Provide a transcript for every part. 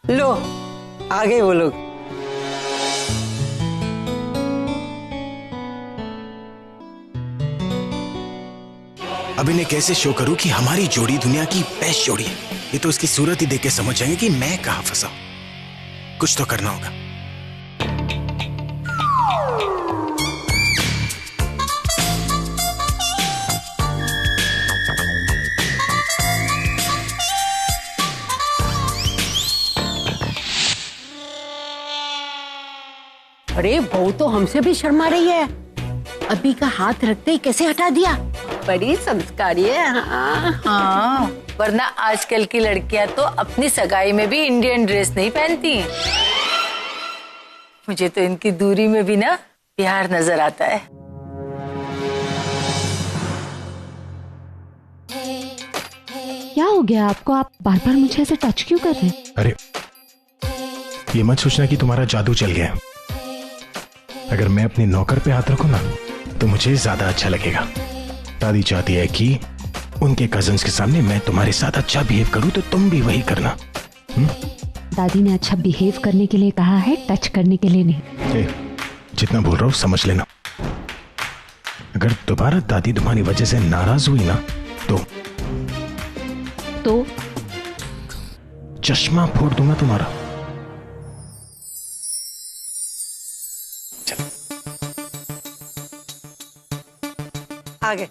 लो आ गए वो लोग। अब इन्हें कैसे शो करूं कि हमारी जोड़ी दुनिया की बेस्ट जोड़ी है। ये तो उसकी सूरत ही देख के समझ जाएंगे कि मैं कहां फंसा। कुछ तो करना होगा। अरे बहू तो हमसे भी शर्मा रही है। अभी का हाथ रखते ही कैसे हटा दिया। बड़ी संस्कारी है। हाँ, वरना आजकल की लड़कियां तो अपनी सगाई में भी इंडियन ड्रेस नहीं पहनती। मुझे तो इनकी दूरी में भी ना प्यार नजर आता है। क्या हो गया आपको? आप बार बार मुझे ऐसे टच क्यों कर रहे हैं? अरे ये मत सोचना कि तुम्हारा जादू चल गया। अगर मैं अपने नौकर पे हाथ रखूं ना तो मुझे ज्यादा अच्छा लगेगा। दादी चाहती है कि उनके कजन्स के सामने मैं तुम्हारे साथ अच्छा बिहेव करूं, तो तुम भी वही करना। दादी ने अच्छा बिहेव करने के लिए कहा है, टच करने के लिए नहीं। जितना बोल रहा हूं समझ लेना। अगर दोबारा दादी तुम्हारी वजह से नाराज हुई ना तो चश्मा फोड़ दूंगा तुम्हारा। आगे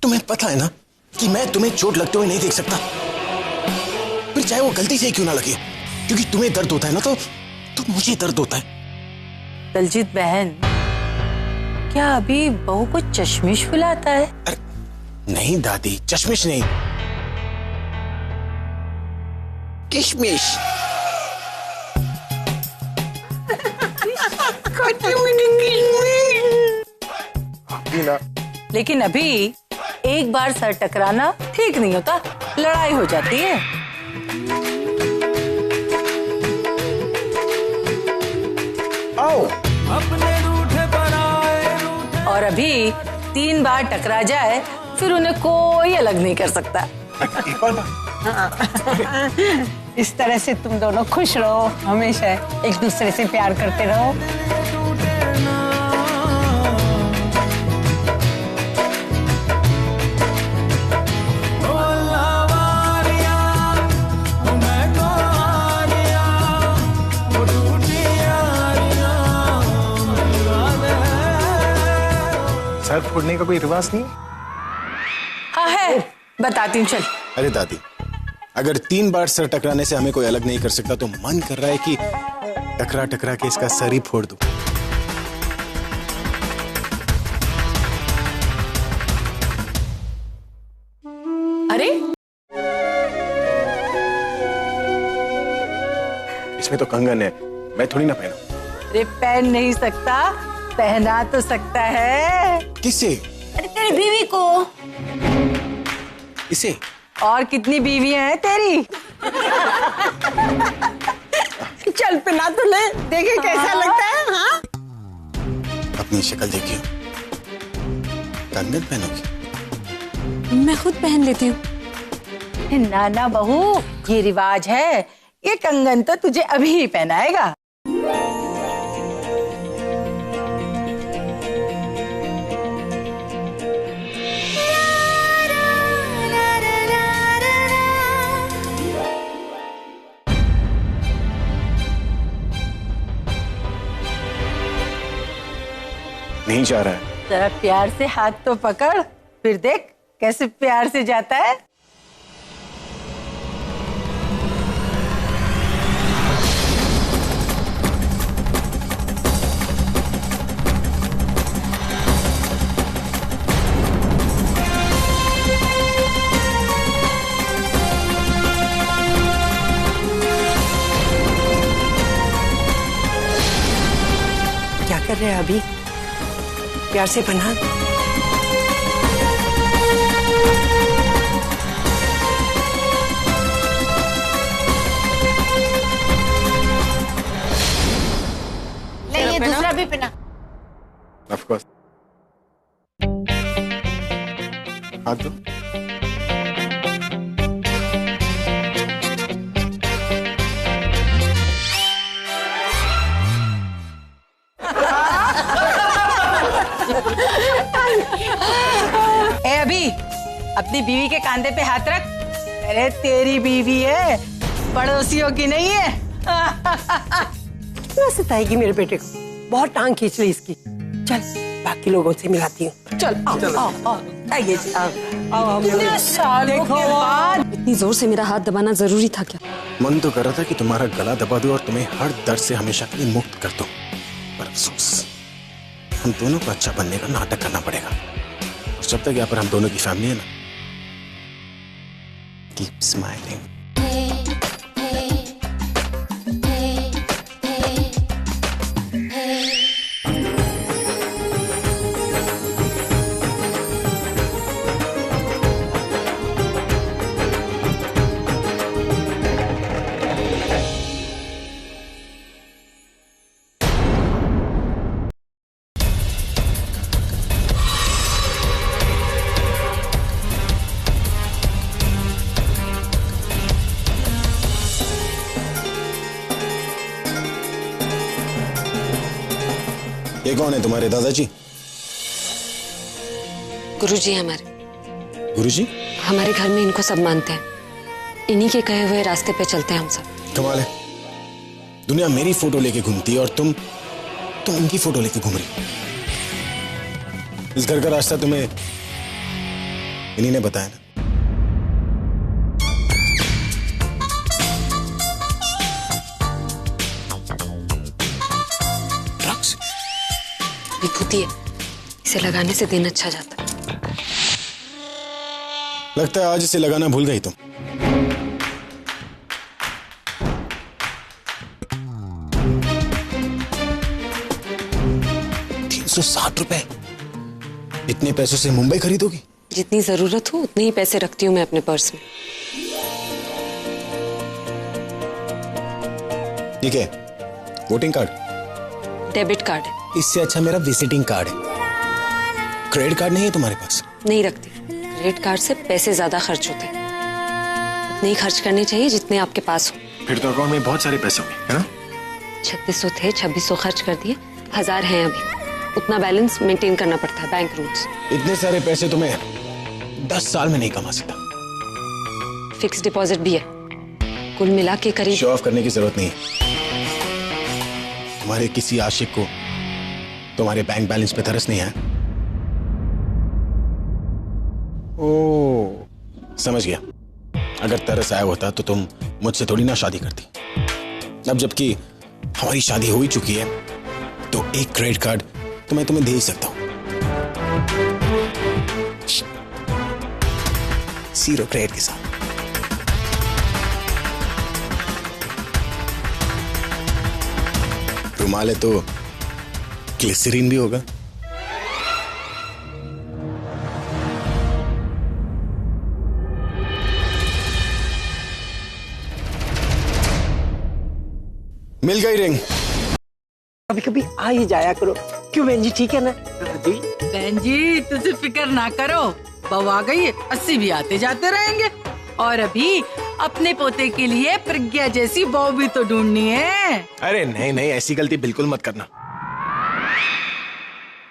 तुम्हें पता है ना कि मैं तुम्हें चोट लगते हुए नहीं देख सकता, फिर चाहे वो गलती से ही क्यों ना लगे। क्योंकि तुम्हें दर्द होता है ना तो मुझे दर्द होता है। दलजीत बहन, क्या अभी बहू को चश्मिश फुलाता है? अरे नहीं दादी, चश्मिश नहीं, किशमिश। लेकिन अभी एक बार सर टकराना ठीक नहीं होता, लड़ाई हो जाती है। आओ। और अभी 3 बार टकरा जाए फिर उन्हें कोई अलग नहीं कर सकता। इस तरह से तुम दोनों खुश रहो, हमेशा एक दूसरे से प्यार करते रहो। सर फोड़ने का कोई रिवाज नहीं? हाँ है, बताती हूँ चल। अरे दादी, अगर 3 बार सर टकराने से हमें कोई अलग नहीं कर सकता तो मन कर रहा है कि टकरा टकरा के इसका सर ही फोड़ दूं। अरे इसमें तो कंगन है, मैं थोड़ी ना पहनूं। अरे पहन नहीं सकता, पहना तो सकता है। किसे? अरे तेरी बीवी को। इसे? और कितनी बीवियां हैं तेरी? चल पिना तो ले, देखे कैसा लगता है। हाँ? अपनी शक्ल देखिए। कंगन पहनोगी? मैं खुद पहन लेती हूँ। नाना बहू, ये रिवाज है, ये कंगन तो तुझे अभी ही पहनाएगा। नहीं जा रहा है। जरा प्यार से हाथ तो पकड़, फिर देख कैसे प्यार से जाता है। क्या कर रहे हैं अभी? प्यार से पन्हा। ले ये दूसरा भी पहना। Of course. हाथ दो। ए अभी अपनी बीवी के कांधे पे हाथ रख। अरे तेरी बीवी है, पड़ोसियों की नहीं है। कितना सताएगी मेरे बेटे को, बहुत टांग खींच ली इसकी। चल बाकी लोगों से मिलाती हूँ। चल आओ आओ आओ, आइए जी, आओ आओ। इतने सालों के बाद इतनी जोर से मेरा हाथ दबाना जरूरी था क्या? मन तो कर रहा था कि तुम्हारा गला दबा दूं और तुम्हें हर दर्द से हमेशा के लिए मुक्त कर दूं, पर अफसोस हम दोनों को अच्छा बनने का नाटक करना पड़ेगा। और जब तक यहाँ पर हम दोनों की फैमिली है ना, कीप स्माइलिंग। ये कौन है, तुम्हारे दादाजी? गुरुजी हमारे। गुरुजी? हमारे घर में इनको सब मानते हैं। इन्हीं के कहे हुए रास्ते पे चलते हैं हम सब। कमाल है, दुनिया मेरी फोटो लेके घूमती है और तुम उनकी फोटो लेके घूम रही। इस घर का रास्ता तुम्हें इन्हीं ने बताया ना। ड्रग्स विभूति है, इसे लगाने से दिन अच्छा जाता है। लगता है आज इसे लगाना भूल गई तुम। ₹360, इतने पैसों से मुंबई खरीदोगी? जितनी जरूरत हो उतने ही पैसे रखती हूँ मैं अपने पर्स में। ठीक है, वोटिंग कार्ड? डेबिट कार्ड है। इससे अच्छा मेरा विजिटिंग कार्ड है। क्रेडिट कार्ड नहीं है तुम्हारे पास? नहीं रखती। क्रेडिट कार्ड से पैसे ज्यादा खर्च होते हैं। उतने ही खर्च करने चाहिए जितने आपके पास हो। फिर तो अकाउंट में बहुत सारे पैसे होंगे, है ना? 3600 थे, 2600 खर्च कर दिए, 1000 हैं अभी। उतना बैलेंस मेंटेन करना पड़ता है, बैंक रूल्स। इतने सारे पैसे तुम्हें 10 साल में नहीं कमा सकता। फिक्स डिपॉजिट भी है, कुल मिला के करीब। शो ऑफ करने की जरूरत नहीं है। तुम्हारे किसी आशिक को तुम्हारे बैंक बैलेंस पे तरस नहीं है? ओ, समझ गया। अगर तरस आया होता तो तुम मुझसे थोड़ी ना शादी करती। अब जबकि हमारी शादी हो ही चुकी है तो एक क्रेडिट कार्ड तो मैं तुम्हें दे ही सकता हूं। 0 क्रेडिट के साथ। रुमाल है तो ग्लिसरीन भी होगा। मिल गई रिंग। कभी कभी आ ही जाया करो। क्यों बहन जी, ठीक है ना? बहन जी तुझे फिक्र ना करो, बहू आ गई है, 80 भी आते जाते रहेंगे। और अभी अपने पोते के लिए प्रज्ञा जैसी बहू भी तो ढूंढनी है। अरे नहीं नहीं, ऐसी गलती बिल्कुल मत करना।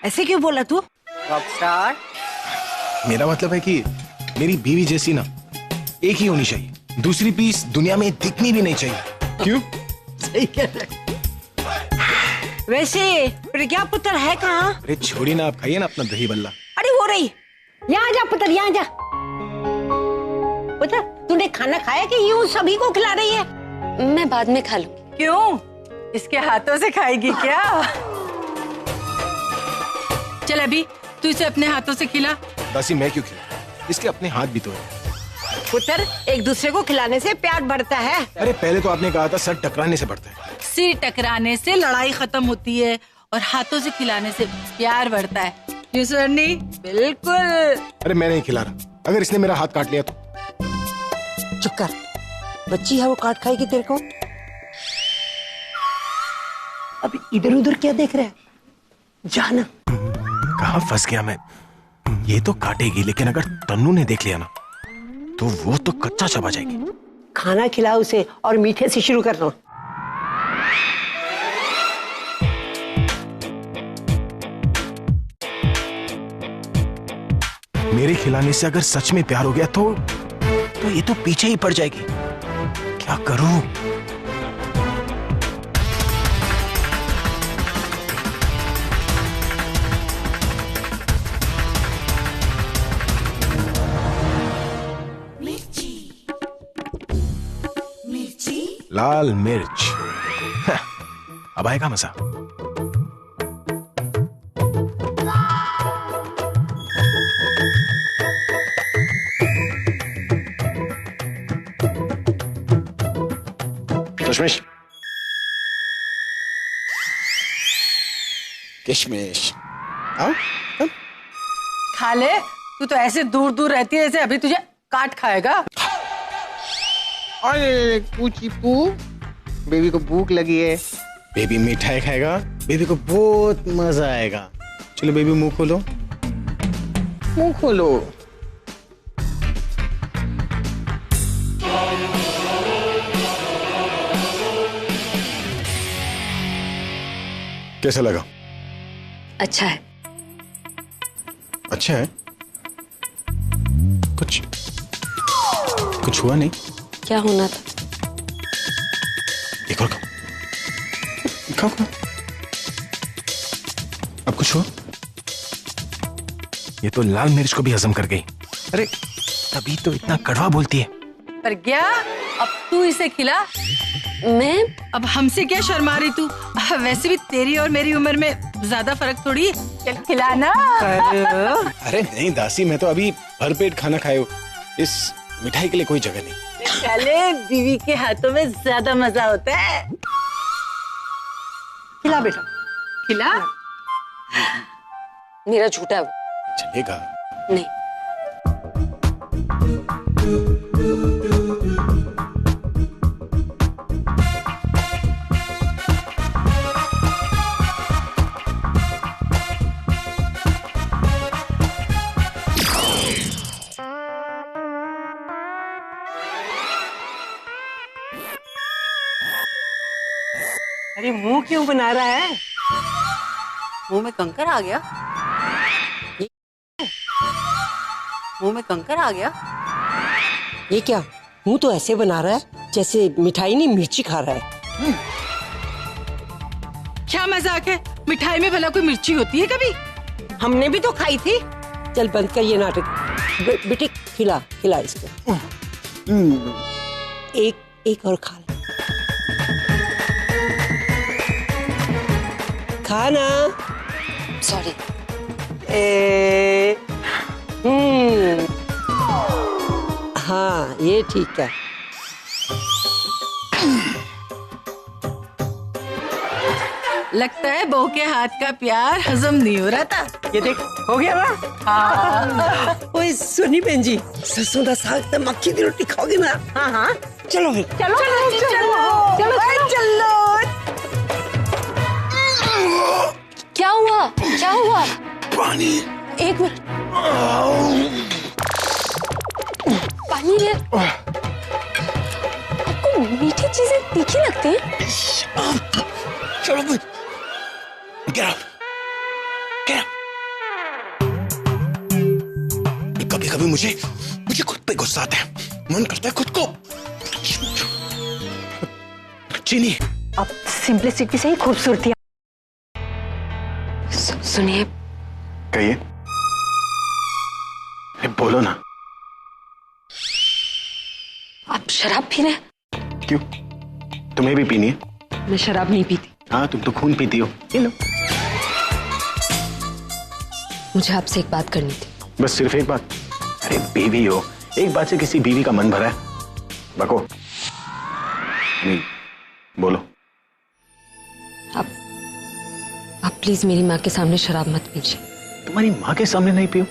ऐसे क्यों बोला तू? मेरा मतलब है कि मेरी बीवी जैसी ना एक ही होनी चाहिए, दूसरी पीस दुनिया में दिखनी भी नहीं चाहिए। क्यों? सही कह रहे। वैसे प्रज्ञा पुत्र है कहाँ? अरे छोड़ी ना, आप खाइए ना अपना दही बल्ला। अरे हो रही, यहाँ जा पुत्र, यहाँ जा। पुत्र, तूने खाना खाया कि यूं सभी को खिला रही है? मैं बाद में खा लूंगी। क्यों, इसके हाथों से खाएगी क्या? चल अभी तू इसे अपने हाथों से खिला। दासी मैं क्यों खिला, इसके अपने हाथ भी तो है। पुत्र, एक दूसरे को खिलाने से प्यार बढ़ता है। अरे पहले तो आपने कहा था सर टकराने से बढ़ता है। सिर टकराने से लड़ाई खत्म होती है और हाथों से खिलाने से प्यार बढ़ता है। क्यों सरनी? बिल्कुल। अरे मैं नहीं खिला रहा, अगर इसने मेरा हाथ काट लिया तो? चुप कर, बच्ची है वो, काट खाएगी तेरे को। अभी इधर उधर क्या देख रहा है? जाना। कहाँ फंस गया मैं? ये तो काटेगी, लेकिन अगर तन्नू ने देख लिया ना तो वो तो कच्चा चबा जाएगी। खाना खिलाओ उसे और मीठे से शुरू करना। मेरे खिलाने से अगर सच में प्यार हो गया तो ये तो पीछे ही पड़ जाएगी। क्या करूं? लाल मिर्च। हाँ, अब आएगा मजा। किशमिश किशमिश आओ। खा ले। तू तो ऐसे दूर दूर रहती है जैसे अभी तुझे काट खाएगा। अरे पूछी पू, बेबी को भूख लगी है। बेबी मिठाई खाएगा, बेबी को बहुत मजा आएगा। चलो बेबी मुंह खोलो। मुंह खोलो। कैसा लगा? अच्छा है। अच्छा है? कुछ हुआ नहीं? क्या होना था? एक और खाओ। अब कुछ हुआ? ये तो लाल मिर्च को भी हजम कर गई। अरे तभी तो इतना कड़वा बोलती है। प्रज्ञा, अब तू इसे खिला। मैं? अब हमसे क्या शर्मा रही तू? वैसे भी तेरी और मेरी उम्र में ज्यादा फर्क थोड़ी है। चल खिलाना। अरे नहीं दासी, मैं तो अभी भरपेट खाना खाए हूँ। इस मिठाई के लिए कोई जगह नहीं। चले, बीवी के हाथों में ज्यादा मजा होता है। खिला बेटा, खिला। मेरा झूठा है वो। चलेगा नहीं। अरे मुंह क्यों बना रहा है? मुंह में कंकर आ गया। मुंह में कंकर आ गया। ये क्या? मुंह तो ऐसे बना रहा है जैसे मिठाई नहीं मिर्ची खा रहा है। क्या मजाक है? मिठाई में भला कोई मिर्ची होती है कभी? हमने भी तो खाई थी। चल बंद कर ये नाटक। बेटे खिला इसको। एक और खा ले। खाना। सॉरी। हाँ ये ठीक है। लगता है बहू के हाथ का प्यार हजम नहीं हो रहा था। ये देख, हो गया ना? ओए सुनी बहन जी, सरसों का साग तो मक्की की रोटी खाओगे ना? हाँ चलो फिर। चलो। क्या हुआ? पानी। एक मिनट। पानी ले। आपको मीठी चीजें तीखी लगती हैं? चलो Get up. कभी मुझे खुद पे गुस्सा आता है। मन करता है खुद को चीनी। अब सिंपलिसिटी से ही खूबसूरती। सुनिए। कहिए। बोलो ना। आप शराब पी रहे हैं? क्यों? तुम्हें भी पीनी है? मैं शराब नहीं पीती। हाँ तुम तो खून पीती हो। ये लो। मुझे आपसे एक बात करनी थी। बस सिर्फ एक बात? अरे बीवी हो, एक बात से किसी बीवी का मन भरा है? बको नहीं, बोलो। आप प्लीज मेरी माँ के सामने शराब मत पीजिए। तुम्हारी माँ के सामने नहीं पियो?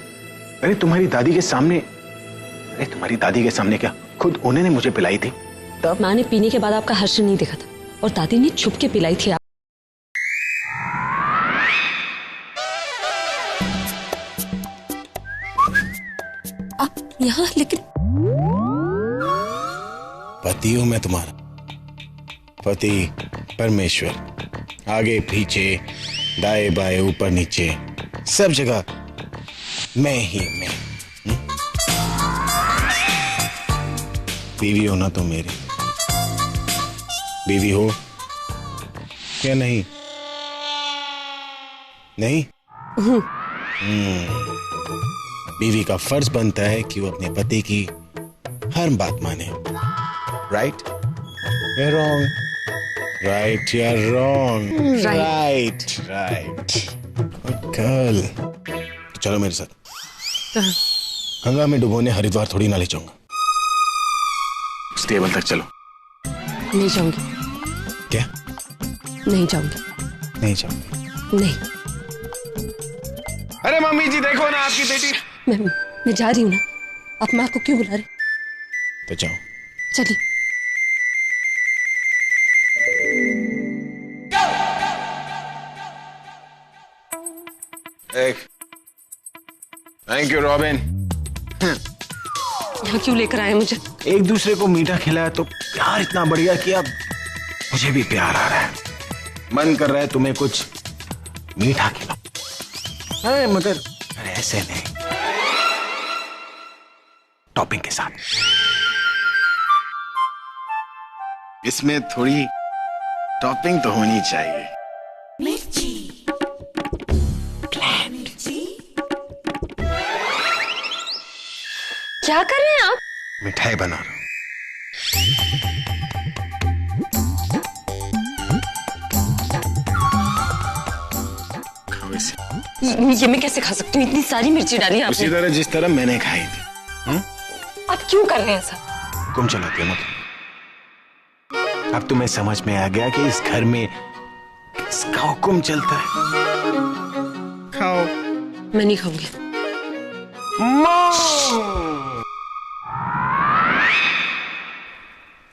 अरे तुम्हारी दादी के सामने? अरे तुम्हारी दादी के सामने क्या, खुद उन्होंने मुझे पिलाई थी तब। माँ ने पीने के बाद आपका हर्ष नहीं देखा था और दादी ने छुप के पिलाई थी। आप यहाँ? लेकिन पति हूं मैं तुम्हारा, पति परमेश्वर। आगे पीछे दाएं बाएं ऊपर नीचे सब जगह मैं ही मैं। बीवी हो ना तुम मेरी, बीवी हो क्या? नहीं नहीं। बीवी का फर्ज बनता है कि वो अपने पति की हर बात माने। राइट या रॉन्ग? राइट या रॉन्ग? Right right. कल चलो मेरे साथ। गंगा में डुबोने हरिद्वार थोड़ी ना ले जाऊंगा, स्टेबल तक चलो। नहीं जाऊंगी। क्या? नहीं जाऊंगी। नहीं जाऊंगी? नहीं। अरे मम्मी जी देखो ना आपकी बेटी। मैं जा रही हूँ ना। आप माँ को क्यों बुला रहे? तो जाओ। चलिए। Thank you robin. यहाँ क्यों लेकर आए मुझे? एक दूसरे को मीठा खिलाया तो प्यार इतना बढ़ गया कि अब मुझे भी प्यार आ रहा है। मन कर रहा है तुम्हें कुछ मीठा खिलाओ। अरे मगर ऐसे नहीं, टॉपिंग के साथ। इसमें थोड़ी टॉपिंग तो होनी चाहिए। क्या कर रहे हैं आप? मिठाई बना रहा हूं। खाओ इसे। ये मैं कैसे खा सकती हूँ? इतनी सारी मिर्ची डाली है उसी आपने। तरह जिस तरह मैंने खाई थी। आप क्यों कर रहे हैं ऐसा? हुक्म चलाती हो ना। अब तुम्हें समझ में आ गया कि इस घर में किसका हुक्म चलता है। खाओ। मैं नहीं खाऊंगी।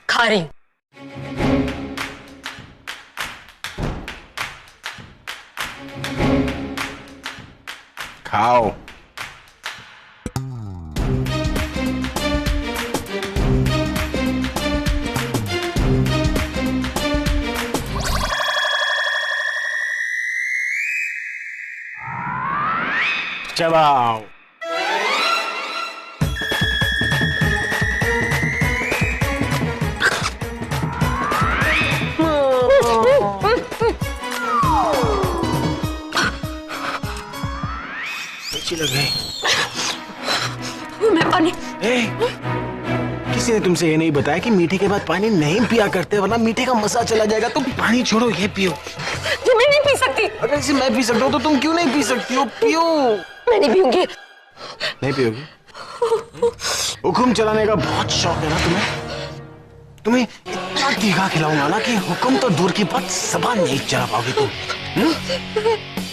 खा रही हूँ। खाओ। चबाओ। अच्छी लग रही। मैं पानी। किसी ने तुमसे ये नहीं बताया कि मीठे के बाद पानी नहीं पिया करते, वरना मीठे का मजा चला जाएगा। तुम पानी छोड़ो, ये पियो। ये मैं नहीं पी सकती। अगर इसे मैं पी सकता हूँ तो तुम क्यों नहीं पी सकती हो? पियो। मैं नहीं पीऊंगी। नहीं पियोगी? हुक्म चलाने का बहुत शौक है ना तुम्हें? तुम्हें इतना तीखा खिलाऊंगा ना कि हुक्म तो दूर की बात ज़बान नहीं चला पाओगे तुम।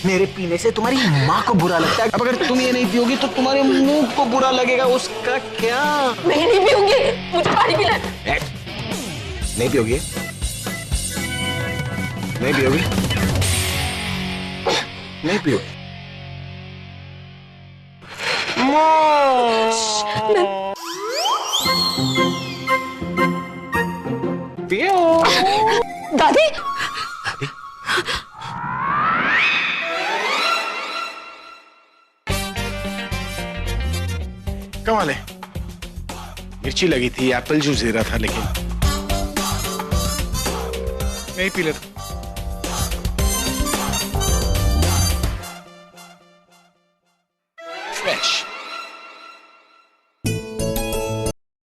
मेरे पीने से तुम्हारी माँ को बुरा लगता है। अब अगर तुम ये नहीं पियोगी तो तुम्हारे मुंह को बुरा लगेगा। उसका क्या? मैं नहीं पीऊंगी। मुझे पानी पिला। नहीं पियोगी? नहीं पियोगी? नहीं पियोगी? पियो। दादी। कमाल है, मिर्ची लगी थी, एप्पल जूस दे रहा था, लेकिन मैं ही पी लेता। फ्रेश।